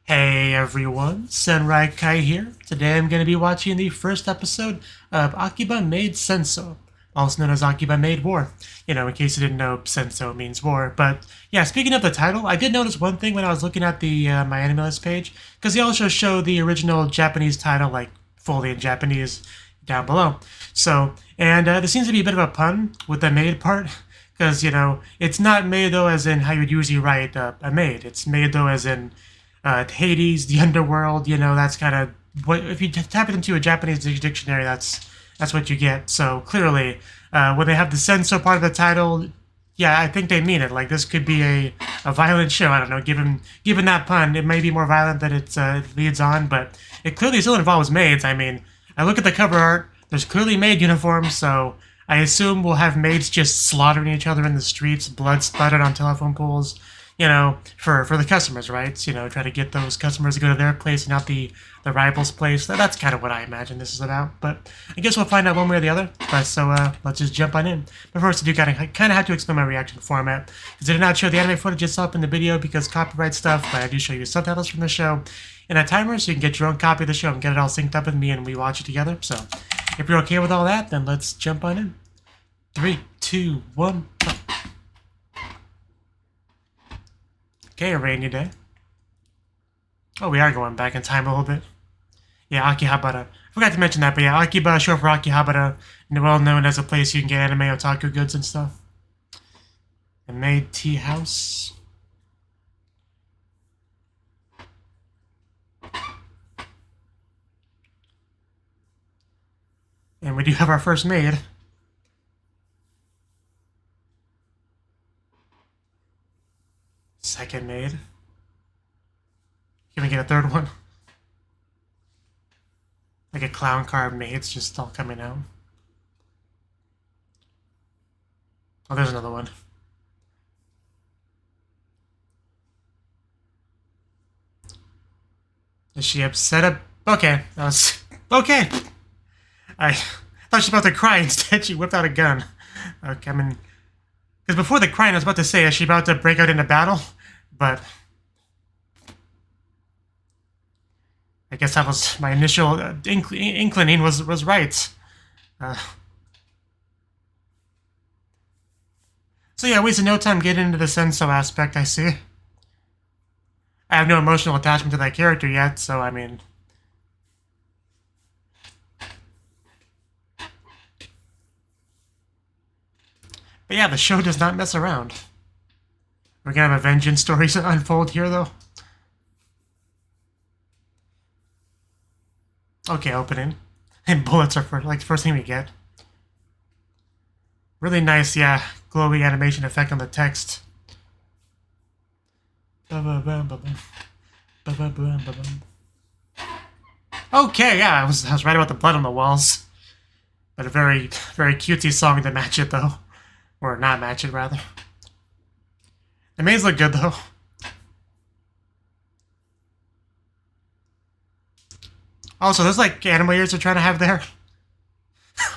Hey everyone, Yōkai here. Today I'm going to be watching the first episode of Akiba Maid Sensou, also known as Akiba Maid War. You know, in case you didn't know, Sensou means war. But yeah, speaking of the title, I did notice one thing when I was looking at the my anime list page, because they also show the original Japanese title, like fully in Japanese, down below. So, and there seems to be a bit of a pun with the maid part, because, you know, it's not Meido as in how you'd usually write a maid. It's Meido as in Hades, the underworld, you know, that's kind of what, if you tap it into a Japanese dictionary, that's what you get. So clearly, when they have the Sensou part of the title, yeah, I think they mean it. Like, this could be a violent show. I don't know, given that pun, it may be more violent than it leads on, but it clearly still involves maids. I mean, I look at the cover art, there's clearly maid uniforms, so I assume we'll have maids just slaughtering each other in the streets, blood splattered on telephone poles, you know, for the customers, right? You know, try to get those customers to go to their place and not the rival's place. That's kind of what I imagine this is about. But I guess we'll find out one way or the other. But so let's just jump on in. But first, I do kind of have to explain my reaction format, because I did not show the anime footage itself in the video because copyright stuff. But I do show you subtitles from the show and a timer, so you can get your own copy of the show and get it all synced up with me, and we watch it together. So if you're okay with all that, then let's jump on in. 3, 2, 1. Okay, a rainy day. Oh, we are going back in time a little bit. Yeah, Akihabara. Forgot to mention that, but yeah, Akiba, short for Akihabara, well known as a place you can get anime otaku goods and stuff. A maid tea house. And we do have our first maid. Second maid. Can we get a third one? Like a clown car of maids just all coming out. Oh, there's another one. Is she upset? Okay, that was... Okay! I thought she was about to cry. Instead, she whipped out a gun. Okay, I mean... Because before the crying, I was about to say, is she about to break out into battle? But... I guess that was my initial inclining was right. So yeah, wasted no time getting into the Sensou aspect, I see. I have no emotional attachment to that character yet, so I mean... But yeah, the show does not mess around. We're gonna have a vengeance story unfold here, though. Okay, opening. And bullets are like the first thing we get. Really nice, yeah, glowy animation effect on the text. Okay, yeah, I was right about the blood on the walls. But a very, very cutesy song to match it, though. Or not match it, rather. The maids look good, though. Also, those, like, anime ears they're trying to have there.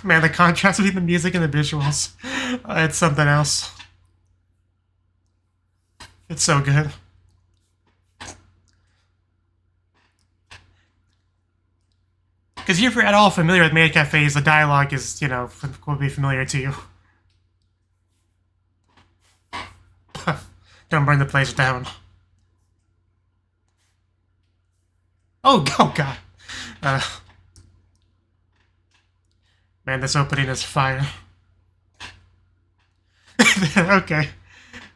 Man, the contrast between the music and the visuals. It's something else. It's so good. Because if you're at all familiar with maid cafes, the dialogue is, you know, will be familiar to you. Don't burn the place down. Oh god. Man, this opening is fire. Okay.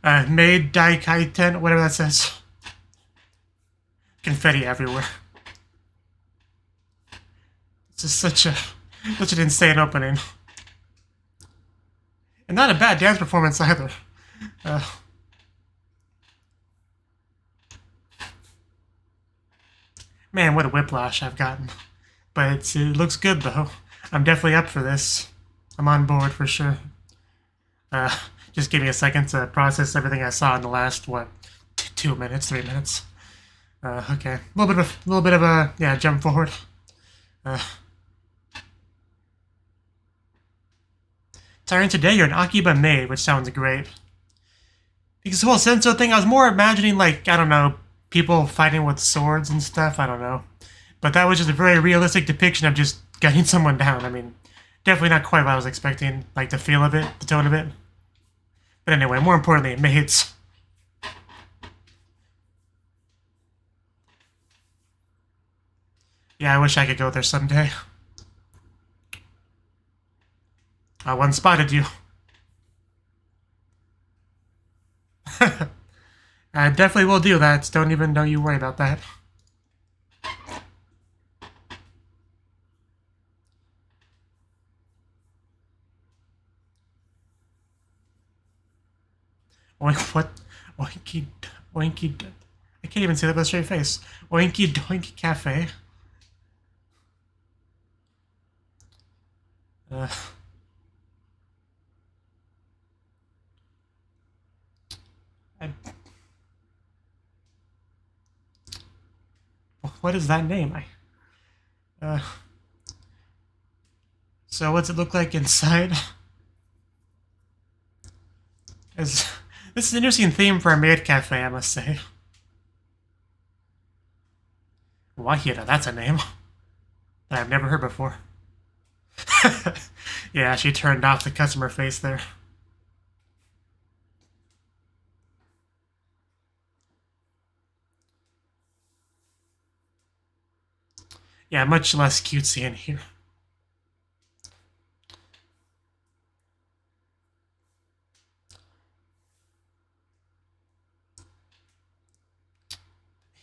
Maid Dai Kaiten, whatever that says. Confetti everywhere. This is such an insane opening. And not a bad dance performance either. Man, what a whiplash I've gotten. But it looks good, though. I'm definitely up for this. I'm on board for sure. Just give me a second to process everything I saw in the last, what, 2 minutes, 3 minutes. Okay. A little bit of a, yeah, jump forward. Starting today, you're an Akiba Maid, which sounds great. Because the whole Sensou thing, I was more imagining, like, I don't know, people fighting with swords and stuff. I don't know. But that was just a very realistic depiction of just gunning someone down. I mean, definitely not quite what I was expecting, like the feel of it, the tone of it. But anyway, more importantly, maids. Yeah, I wish I could go there someday. One spotted you. I definitely will do that. Don't you worry about that. Oink, what? Oinky, oinky. I can't even say that with a straight face. Oinky doinky cafe. What is that name? So what's it look like inside? This is an interesting theme for a maid cafe, I must say. Wahira, that's a name that I've never heard before. Yeah, she turned off the customer face there. Yeah, much less cutesy in here.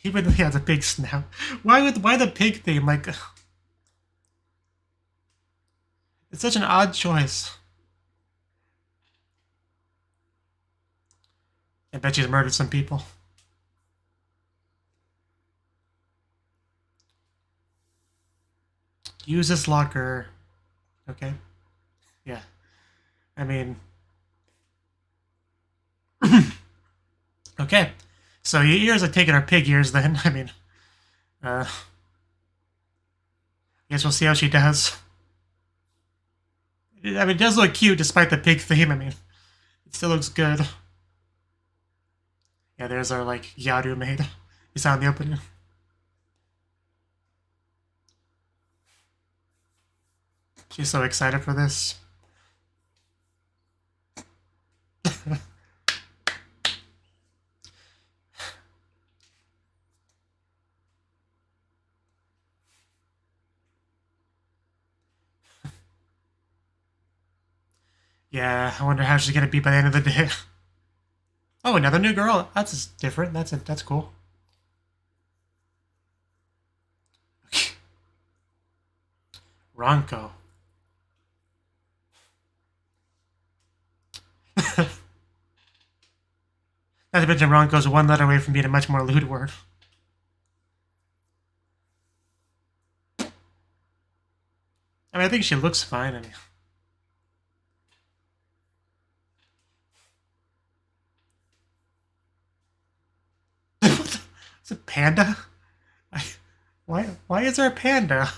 Even though he has a big snout. Why the pig theme? Like, it's such an odd choice. I bet she's murdered some people. Use this locker. Okay. Yeah. I mean... Okay. So your ears are taking our pig ears then. I mean... I guess we'll see how she does. I mean, it does look cute despite the pig theme. I mean, it still looks good. Yeah, there's our, like, Yaru maid. You saw in the opening. She's so excited for this. Yeah, I wonder how she's gonna be by the end of the day. Oh, another new girl. That's different. That's cool. Ronco. Not to mention Ronco's one letter away from being a much more lewd word. I mean, I think she looks fine. I mean... Is it panda? Why is there a panda?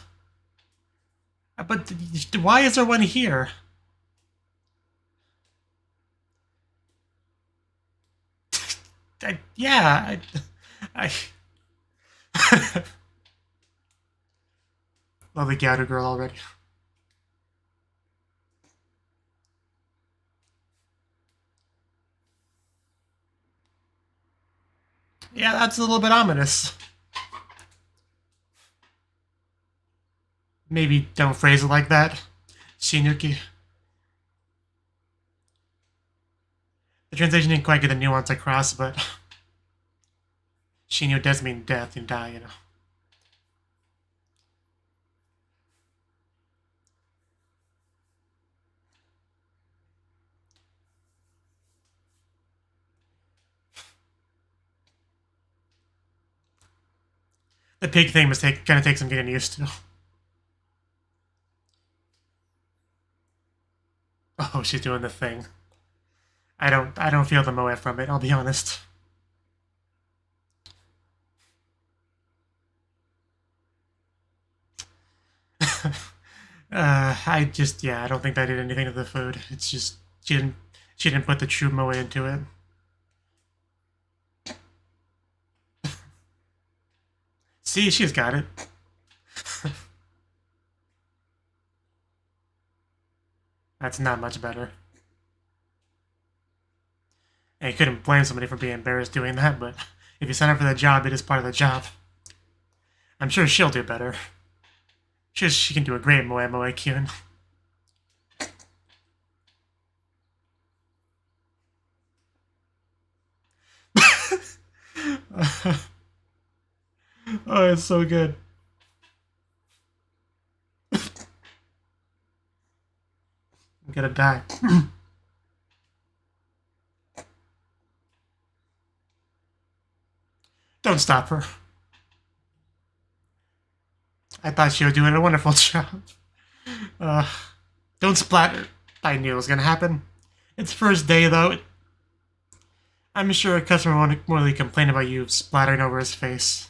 But why is there one here? Yeah, love the Gator girl already. Yeah, that's a little bit ominous. Maybe don't phrase it like that, Shinuki. The translation didn't quite get the nuance across, but Shinu does mean death and die, you know. The pig thing must kind of take some getting used to. Oh, she's doing the thing. I don't feel the moe from it, I'll be honest. I don't think that did anything to the food. It's just she didn't put the true moe into it. See, she's got it. That's not much better. And you couldn't blame somebody for being embarrassed doing that, but if you sign up for the job, it is part of the job. I'm sure she'll do better. She can do a great Moe Moe Kirin. Oh, it's so good. I'm gonna die. Don't stop her. I thought she was doing a wonderful job. Don't splatter. I knew it was gonna happen. It's first day, though. I'm sure a customer won't really complain about you splattering over his face.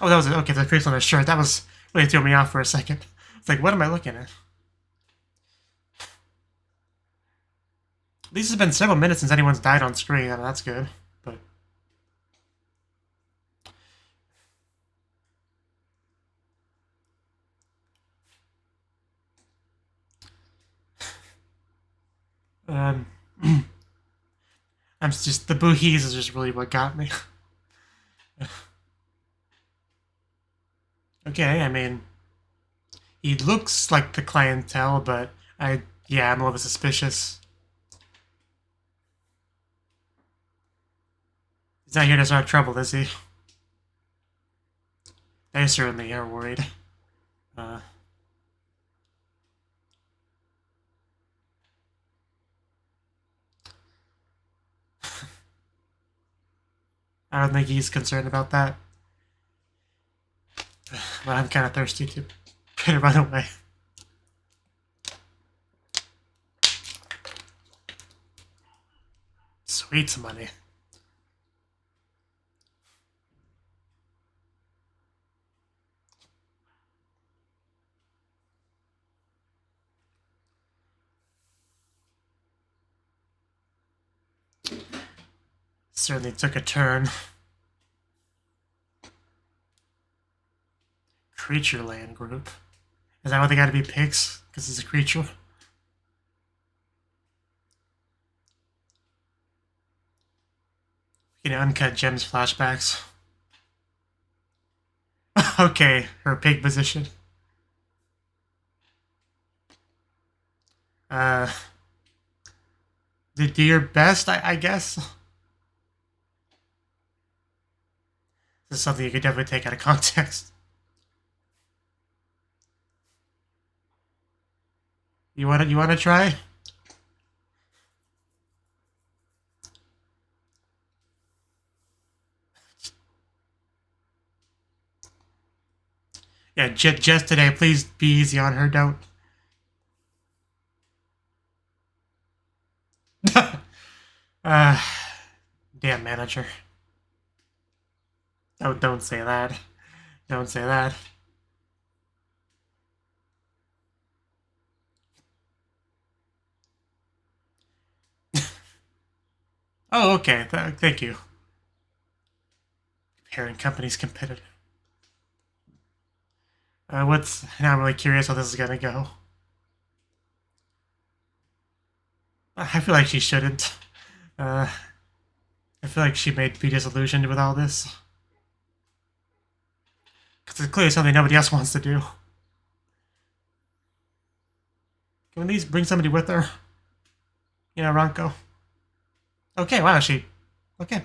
Oh, that was it. Okay, the face on his shirt. That was really threw me off for a second. It's like, what am I looking at? At least it's been several minutes since anyone's died on screen. I mean, that's good. But I'm just the boohies is just really what got me. Okay, I mean, he looks like the clientele, but yeah, I'm a little bit suspicious. He's not here to start trouble, is he? They certainly are worried. I don't think he's concerned about that. But I'm kind of thirsty to run away. Sweet money. Certainly took a turn. Creature land group. Is that why they gotta be pigs? Because it's a creature? You know, uncut gems flashbacks. Okay, her pig position. Do your best, I guess. This is something you could definitely take out of context. You wanna try? Yeah, just today, please be easy on her, don't. Damn manager. Don't say that. Don't say that. Oh, okay. Thank you. Parent company's competitive. Now I'm really curious how this is gonna go. I feel like she shouldn't. I feel like she may be disillusioned with all this. Because it's clearly something nobody else wants to do. Can we at least bring somebody with her? You know, Ronco. Okay, wow, okay.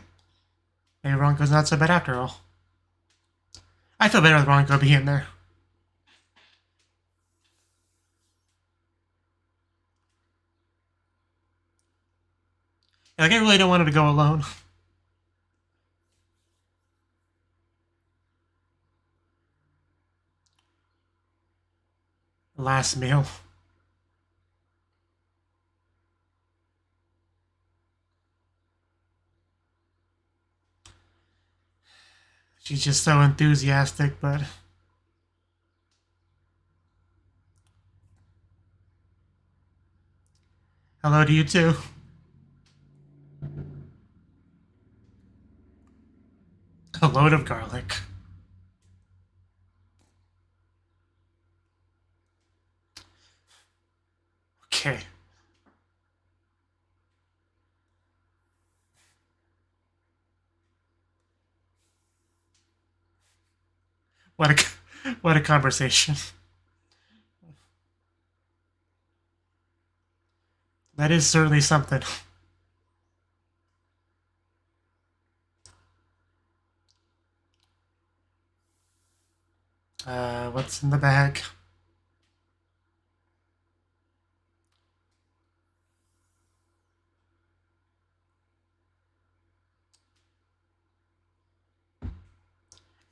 Maybe Ronco's not so bad after all. I feel better with Ronco being there. Like, I really don't want her to go alone. Last meal. She's just so enthusiastic, but... Hello to you too. A load of garlic. Okay. What a conversation. That is certainly something. What's in the bag?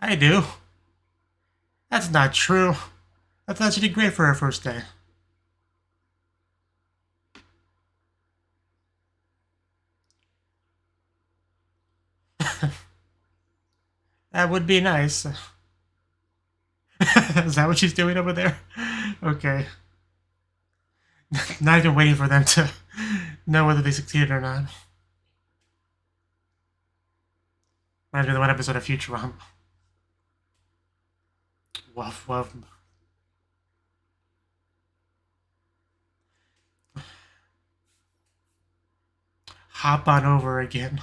I do. That's not true. I thought she did great for her first day. That would be nice. Is that what she's doing over there? Okay. Not even waiting for them to know whether they succeeded or not. Reminds me of the one episode of Futurama. Woof woof. Hop on over again.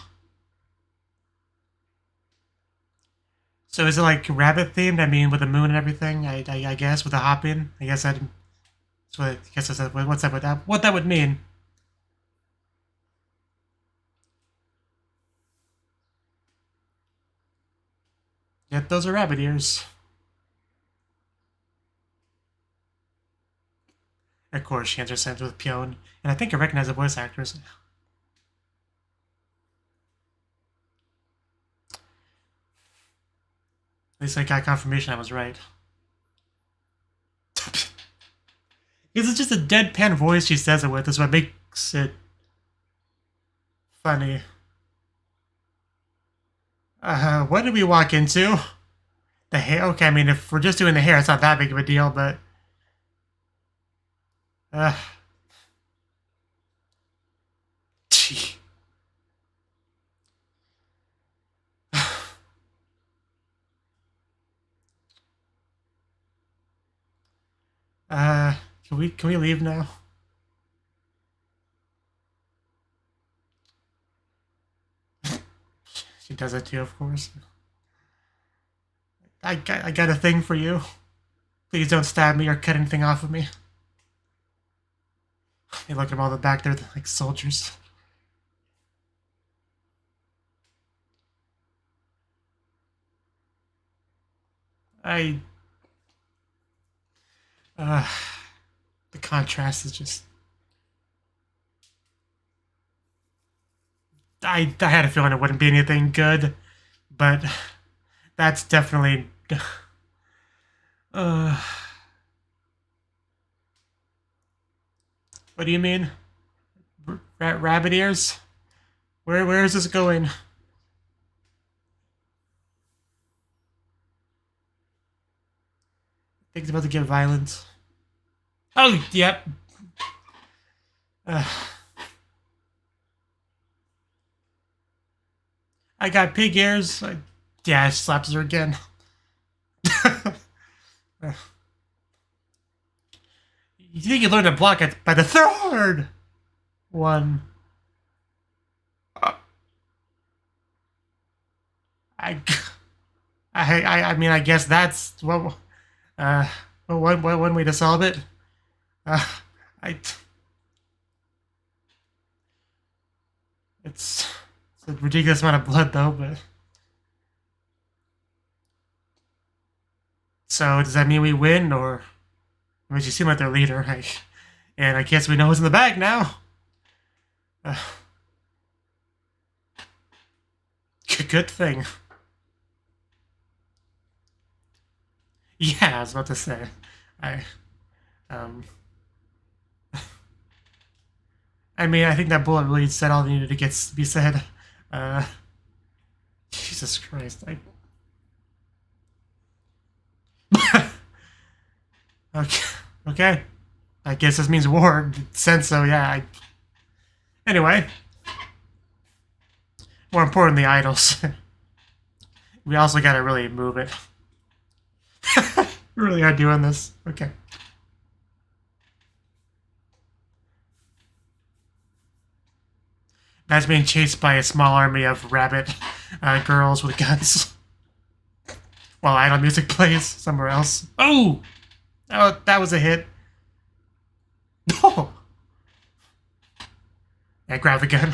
So is it like rabbit themed? I mean, with the moon and everything. I guess with the hopping. I guess that. So I guess that's what's up with that? What that would mean? Yep, those are rabbit ears. Of course, she answers sent with Pion, and I think I recognize the voice actors. At least I got confirmation I was right. It's just a deadpan voice she says it with. That's what makes it funny. What did we walk into? The hair? Okay, I mean, if we're just doing the hair, it's not that big of a deal, but... Gee. Can we leave now? She does it too, of course. I got a thing for you. Please don't stab me or cut anything off of me. They look at them all the back there like soldiers. The contrast is just... I had a feeling it wouldn't be anything good, but that's definitely... What do you mean? Rabbit ears? Where is this going? I think it's about to get violent. Oh, yep. I got pig ears. Yeah, slaps her again. You think you learned to block it by the third one? I mean, I guess that's what one way to solve it. It's a ridiculous amount of blood, though. But so does that mean we win, or? I mean, you seem like their leader, and I guess we know who's in the bag now. Good thing. Yeah, I was about to say. I mean, I think that bullet really said all that needed to be said. Jesus Christ. Okay. I guess this means war. Sensou, yeah. Anyway. More importantly, idols. We also gotta really move it. We really are doing this. Okay. That's being chased by a small army of rabbit girls with guns. While idle music plays somewhere else. Oh! Oh, that was a hit. No! Yeah, grab the gun.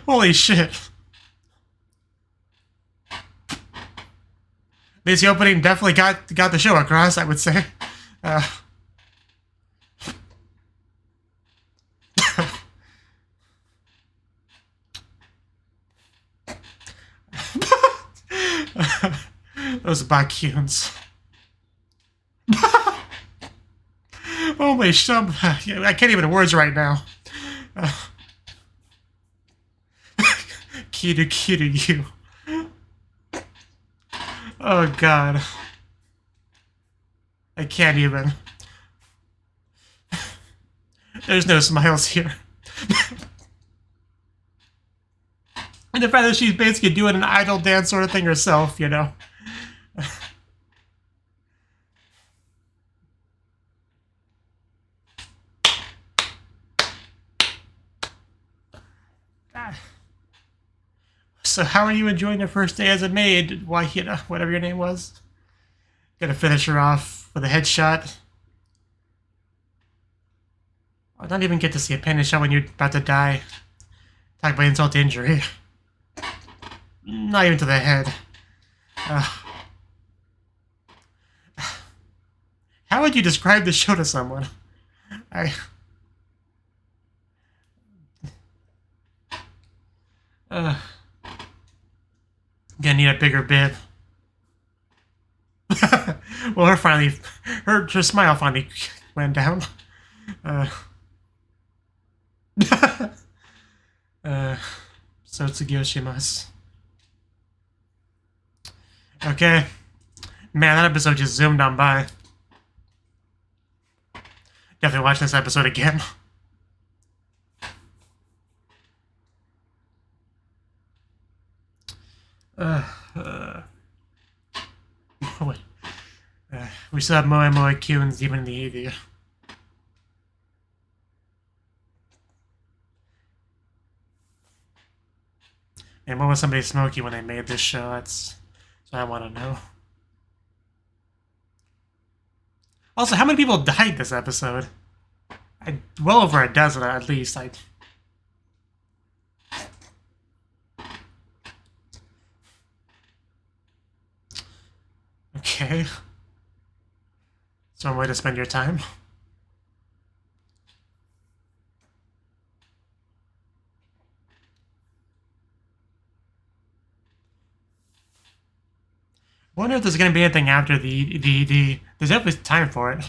Holy shit. This opening definitely got the show across, I would say. Those Bakuns. Holy shit. I can't even words right now. Kiru you. Oh god. I can't even. There's no smiles here. And the fact that she's basically doing an idol dance sort of thing herself, you know. So how are you enjoying your first day as a maid? Why, you know, whatever your name was. Gonna finish her off with a headshot. I don't even get to see a panic shot when you're about to die. Talk about insult to injury. Not even to the head. How would you describe the show to someone? Gonna need a bigger bib. Well, her smile finally went down. So Tsugiyoshimasu. Okay. Man, that episode just zoomed on by. Definitely watch this episode again. Wait. We still have Moe Moe Kyuns even in the EV. And what was somebody smoky when they made this show? That's what I want to know. Also, how many people died this episode? Well over a dozen at least. Okay. It's one way to spend your time. I wonder if there's going to be anything after the ED. There's definitely time for it.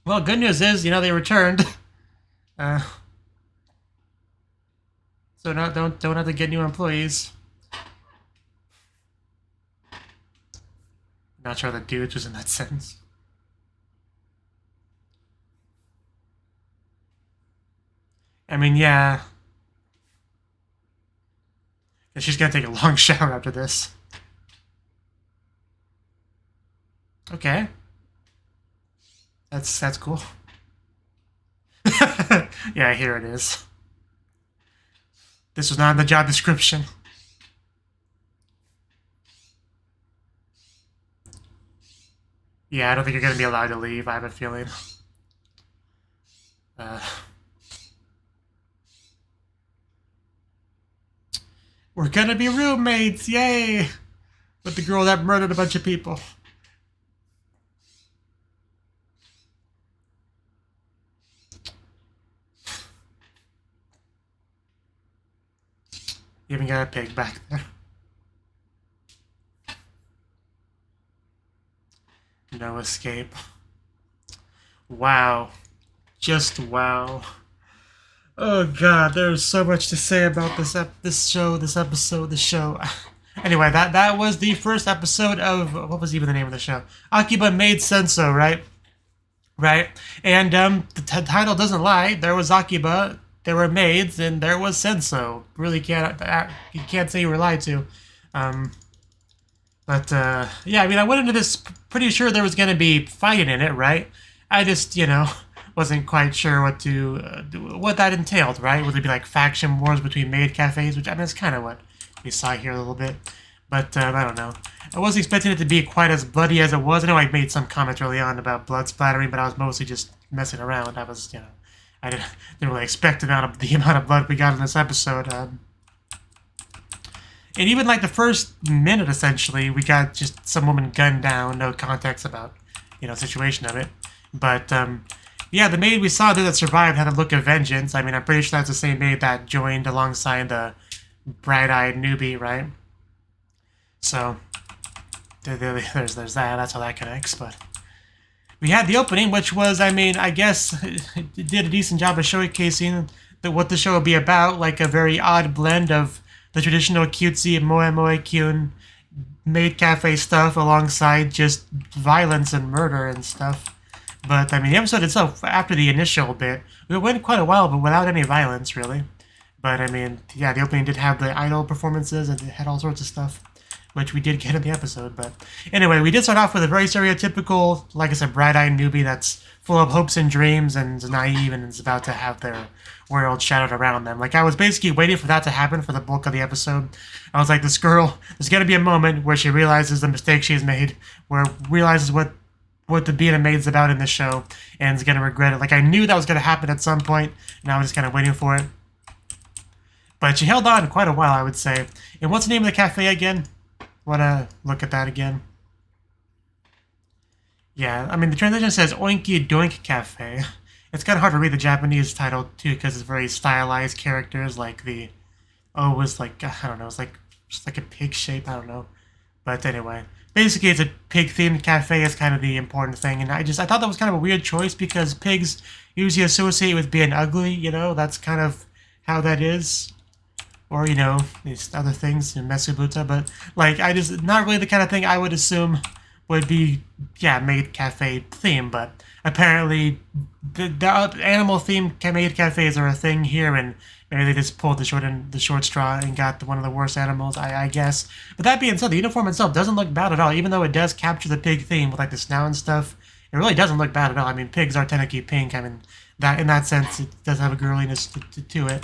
Well, good news is, you know, they returned. So don't have to get new employees. Not sure the dudes was in that sentence. I mean, yeah. She's gonna take a long shower after this. Okay. That's cool. Yeah, here it is. This was not in the job description. Yeah, I don't think you're gonna be allowed to leave, I have a feeling. We're gonna be roommates, yay! With the girl that murdered a bunch of people. You even got a pig back there. No escape. Wow. Just wow. Oh god, there's so much to say about this show. Anyway, that was the first episode of, what was even the name of the show? Akiba Maid Sensou, right? Right? And the title doesn't lie. There was Akiba, there were maids, and there was Sensou. Really you can't say you were lied to. But yeah, I mean, I went into this pretty sure there was going to be fighting in it, right? I just, wasn't quite sure what that entailed, right? Would it be like faction wars between maid cafes, which I mean, it's kind of what we saw here a little bit. But I don't know. I wasn't expecting it to be quite as bloody as it was. I know I made some comments early on about blood splattering, but I was mostly just messing around. I was, I didn't really expect the amount of blood we got in this episode. And even like the first minute, essentially, we got just some woman gunned down, no context about, situation of it. But yeah, the maid we saw there that survived had a look of vengeance. I mean, I'm pretty sure that's the same maid that joined alongside the bright-eyed newbie, right? So there's that. That's how that connects. But we had the opening, which was, I mean, I guess it did a decent job of showcasing what the show would be about, like a very odd blend of the traditional cutesy moe moe kyun maid cafe stuff alongside just violence and murder and stuff. But I mean, the episode itself, after the initial bit, we went quite a while, but without any violence, really. But I mean, yeah, the opening did have the idol performances and it had all sorts of stuff, which we did get in the episode. But anyway, we did start off with a very stereotypical, like I said, bright-eyed newbie that's full of hopes and dreams and is naive and is about to have their world shattered around them. Like, I was basically waiting for that to happen for the bulk of the episode. I was like, this girl, there's going to be a moment where she realizes the mistake she's made, where realizes what the being a maid's about in this show, and is going to regret it. Like, I knew that was going to happen at some point, and I was just kind of waiting for it. But she held on quite a while, I would say. And what's the name of the cafe again? Want to look at that again? Yeah, I mean, the translation says Oinky Doink Cafe. It's kind of hard to read the Japanese title, too, because it's very stylized characters, like the O was like, I don't know, it's like a pig shape, I don't know. But anyway, basically it's a pig-themed cafe is kind of the important thing, and I thought that was kind of a weird choice because pigs usually associate with being ugly, that's kind of how that is. Or, these other things, Metsubuta, but, like, not really the kind of thing I would assume would be, yeah, maid cafe theme, but apparently the animal-themed maid cafes are a thing here, and maybe they just pulled the short straw and got one of the worst animals, I guess. But that being said, the uniform itself doesn't look bad at all, even though it does capture the pig theme with, like, the snout and stuff. It really doesn't look bad at all. I mean, pigs are technically pink. I mean, in that sense, it does have a girliness to it.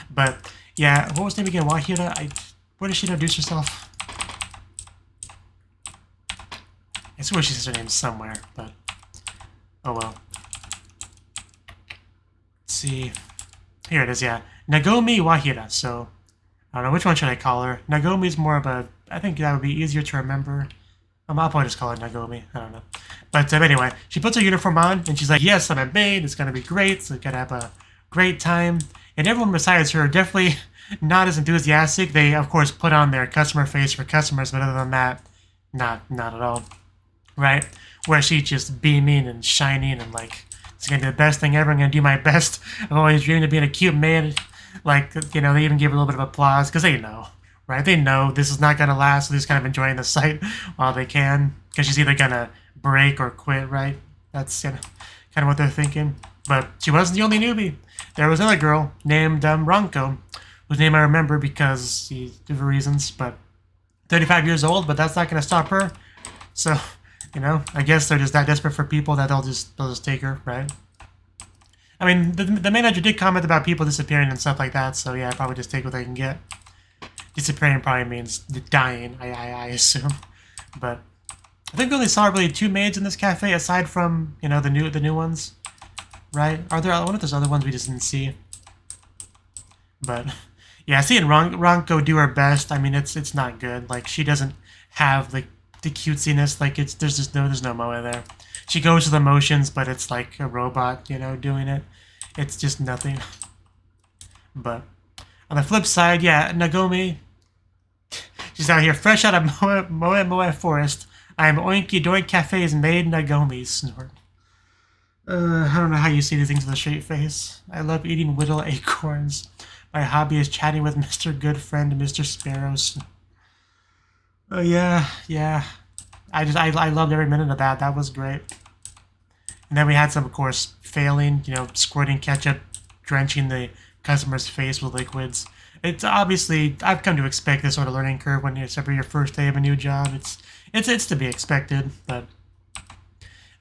But yeah, what was her name again? Wahira? Where did she introduce herself? I swear she says her name somewhere, but oh well. Let's see. Here it is, yeah. Nagomi Wahira. So, I don't know, which one should I call her? Nagomi's more of a, I think that would be easier to remember. I'll probably just call her Nagomi. I don't know. But anyway, she puts her uniform on, and she's like, yes, I'm a maid. It's going to be great. So we're going to have a great time. And everyone besides her definitely not as enthusiastic. They, of course, put on their customer face for customers, but other than that, not at all. Right? Where she's just beaming and shining and like, it's going to be the best thing ever. I'm going to do my best. I've always dreamed of being a cute maid. Like, they even give a little bit of applause because they know. Right? They know this is not going to last, so they're just kind of enjoying the sight while they can. Because she's either going to break or quit, right? That's kind of what they're thinking. But she wasn't the only newbie. There was another girl named Ranko, whose name I remember because of reasons, but 35 years old, but that's not going to stop her. So, I guess they're just that desperate for people that they'll just take her, right? I mean, the manager did comment about people disappearing and stuff like that, so yeah, probably just take what they can get. Disappearing probably means dying, I assume. But I think we only saw really 2 maids in this cafe aside from, the new ones. Right? I wonder if there's other ones we just didn't see. But yeah, seeing Ranko do her best, I mean it's not good. Like she doesn't have the cutesiness, like there's no moe there. She goes through the motions, but it's like a robot, doing it. It's just nothing. But on the flip side, yeah, Nagomi, she's out here fresh out of moe forest, I am Oinky Doink Cafe's maid Nagomi snort. I don't know how you see these things with a straight face. I love eating whittle acorns. My hobby is chatting with Mr. Good Friend, Mr. Sparrows. Oh yeah. I loved every minute of that. That was great. And then we had some, of course, failing, squirting ketchup, drenching the customer's face with liquids. It's obviously, I've come to expect this sort of learning curve when it's your first day of a new job. It's to be expected, but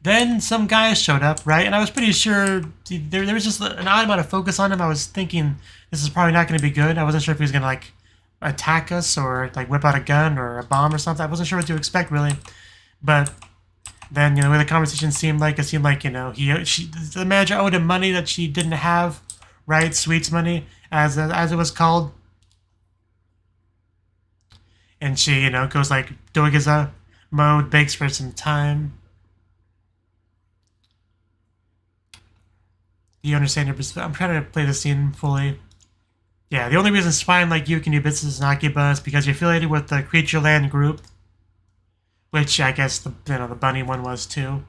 then some guys showed up, right? And I was pretty sure there was just an odd amount of focus on him. I was thinking this is probably not going to be good. I wasn't sure if he was going to attack us or whip out a gun or a bomb or something. I wasn't sure what to expect really, but then the way the conversation seemed like the manager owed him money that she didn't have, right? Sweets money, as it was called, and she goes doigaza mode, begs for some time. You understand your perspective? I'm trying to play the scene fully. Yeah, the only reason Swine like you can do business in Akiba is because you're affiliated with the Creature Land group, which I guess the bunny one was too.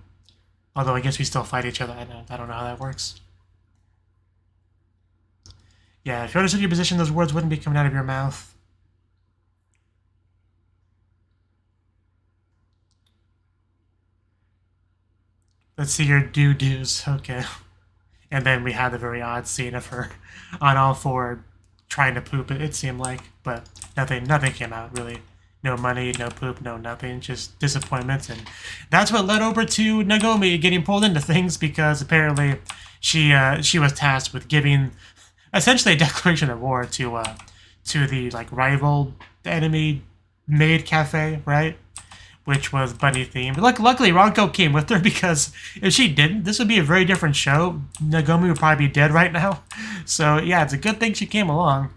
Although I guess we still fight each other. I don't know how that works. Yeah, if you understood your position, those words wouldn't be coming out of your mouth. Let's see your doo-doos. Okay. And then we had the very odd scene of her on all four trying to poop, it seemed like. But nothing came out, really. No money, no poop, no nothing. Just disappointment. And that's what led over to Nagomi getting pulled into things, because apparently she was tasked with giving essentially a declaration of war to the rival enemy maid cafe, right? Which was bunny themed. Luckily, Ronko came with her, because if she didn't, this would be a very different show. Nagomi would probably be dead right now. So yeah, it's a good thing she came along.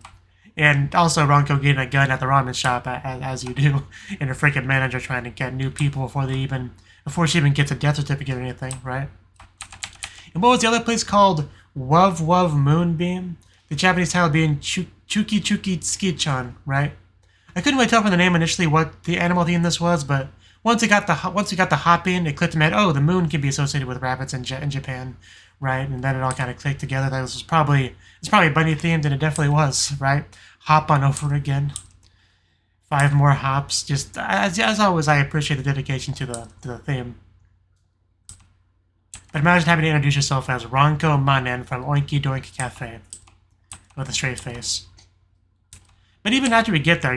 And also Ronko getting a gun at the ramen shop, as you do, and a freaking manager trying to get new people before she even gets a death certificate or anything, right? And what was the other place called? Wuv Wuv Moonbeam? The Japanese title being Chuki Chuki Tsuki-chan, right? I couldn't really tell from the name initially what the animal theme this was, but once we got the hop in, it clicked in my head, oh, the moon can be associated with rabbits in Japan, right? And then it all kind of clicked together that it's probably bunny themed, and it definitely was, right? Hop on over again. 5 more hops. Just as always, I appreciate the dedication to the theme. But imagine having to introduce yourself as Ronko Manen from Oinky Doink Cafe with a straight face. But even after we get there,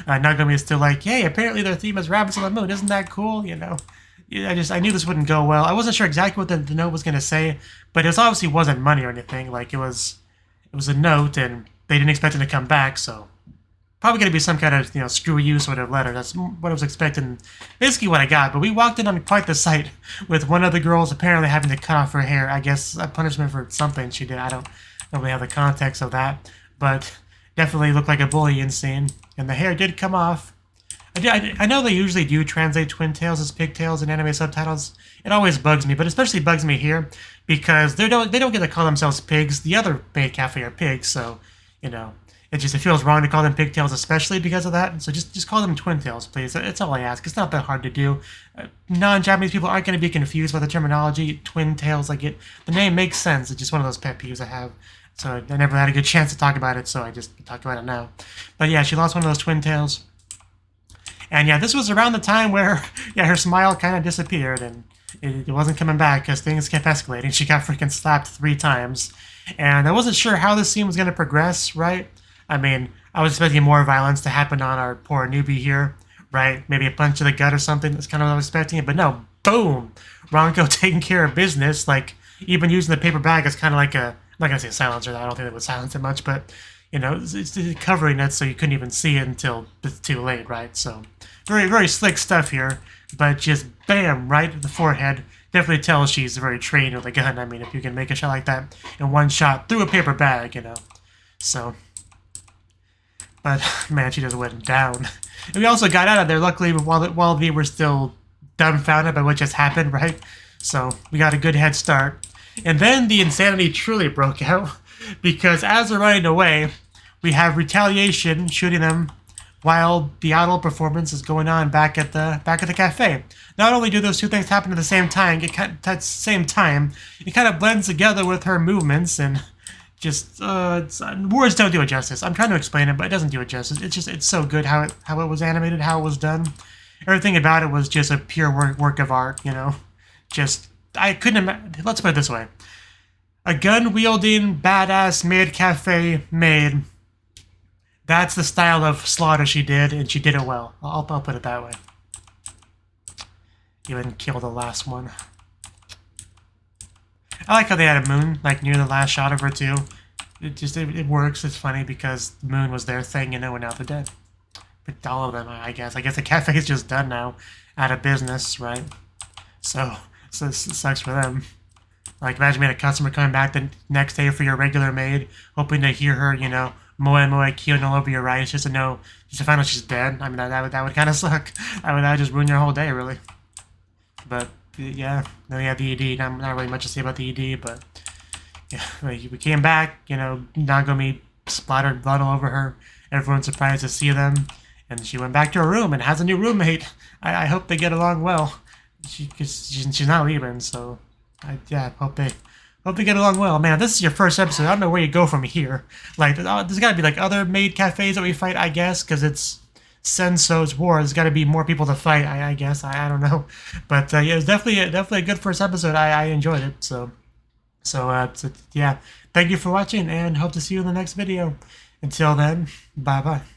Nagomi is still like, hey, apparently their theme is rabbits on the moon. Isn't that cool? I knew this wouldn't go well. I wasn't sure exactly what the note was going to say, but it obviously wasn't money or anything. It was a note, and they didn't expect it to come back, so probably going to be some kind of, screw you sort of letter. That's what I was expecting. Basically what I got. But we walked in on quite the sight with one of the girls apparently having to cut off her hair. I guess a punishment for something she did. I don't really have the context of that, but definitely looked like a bullying scene, and the hair did come off. I know they usually do translate twin tails as pigtails in anime subtitles. It always bugs me, but especially bugs me here because they don't get to call themselves pigs. The other maid cafe are pigs, so it feels wrong to call them pigtails, especially because of that. So just call them twin tails, please. That's all I ask. It's not that hard to do. Non-Japanese people aren't going to be confused by the terminology twin tails. The name makes sense. It's just one of those pet peeves I have. So I never had a good chance to talk about it, so I just talk about it now. But yeah, she lost one of those twin tails. And yeah, this was around the time where her smile kind of disappeared, and it wasn't coming back because things kept escalating. She got freaking slapped 3 times. And I wasn't sure how this scene was going to progress, right? I mean, I was expecting more violence to happen on our poor newbie here, right? Maybe a punch to the gut or something. That's kind of what I was expecting. But no, boom! Ronko taking care of business. Even using the paper bag as kind of like a... I'm not going to say silencer. I don't think it would silence it much, but, it's covering it so you couldn't even see it until it's too late, right? So, very, very slick stuff here, but just bam, right at the forehead. Definitely tells she's very trained with a gun. I mean, if you can make a shot like that in one shot through a paper bag, So, but, man, she just went down. And we also got out of there, luckily, while we were still dumbfounded by what just happened, right? So, we got a good head start. And then the insanity truly broke out, because as they're running away, we have retaliation shooting them while the idol performance is going on back at the cafe. Not only do those two things happen at the same time, it kind of blends together with her movements, and just words don't do it justice. I'm trying to explain it, but it doesn't do it justice. It's so good how it was animated, how it was done. Everything about it was just a pure work of art, you know. I couldn't imagine. Let's put it this way: a gun-wielding, badass maid cafe maid. That's the style of slaughter she did, and she did it well. I'll put it that way. Even kill the last one. I like how they had a moon, like, near the last shot of her, too. It works. It's funny because the moon was their thing, you know, and now they're dead. But all of them, I guess. I guess the cafe's just done now. Out of business, right? So it sucks for them. Like, imagine being a customer coming back the next day for your regular maid, hoping to hear her, you know, moe killed all over your rice, just to find out she's dead. I mean, that would kind of suck. That would just ruin your whole day, really. But yeah, then we had the ED. Not really much to say about the ED, but yeah, we came back. You know, Nagumi splattered blood all over her. Everyone's surprised to see them, and she went back to her room and has a new roommate. I hope they get along well. She's not leaving, so I hope they get along well. Man, if this is your first episode, I don't know where you go from here. Like, there's got to be, like, other maid cafes that we fight, I guess, because it's Sensou's war. There's got to be more people to fight, I guess. I don't know. But, yeah, it was definitely a good first episode. I enjoyed it. So, yeah. Thank you for watching, and hope to see you in the next video. Until then, bye-bye.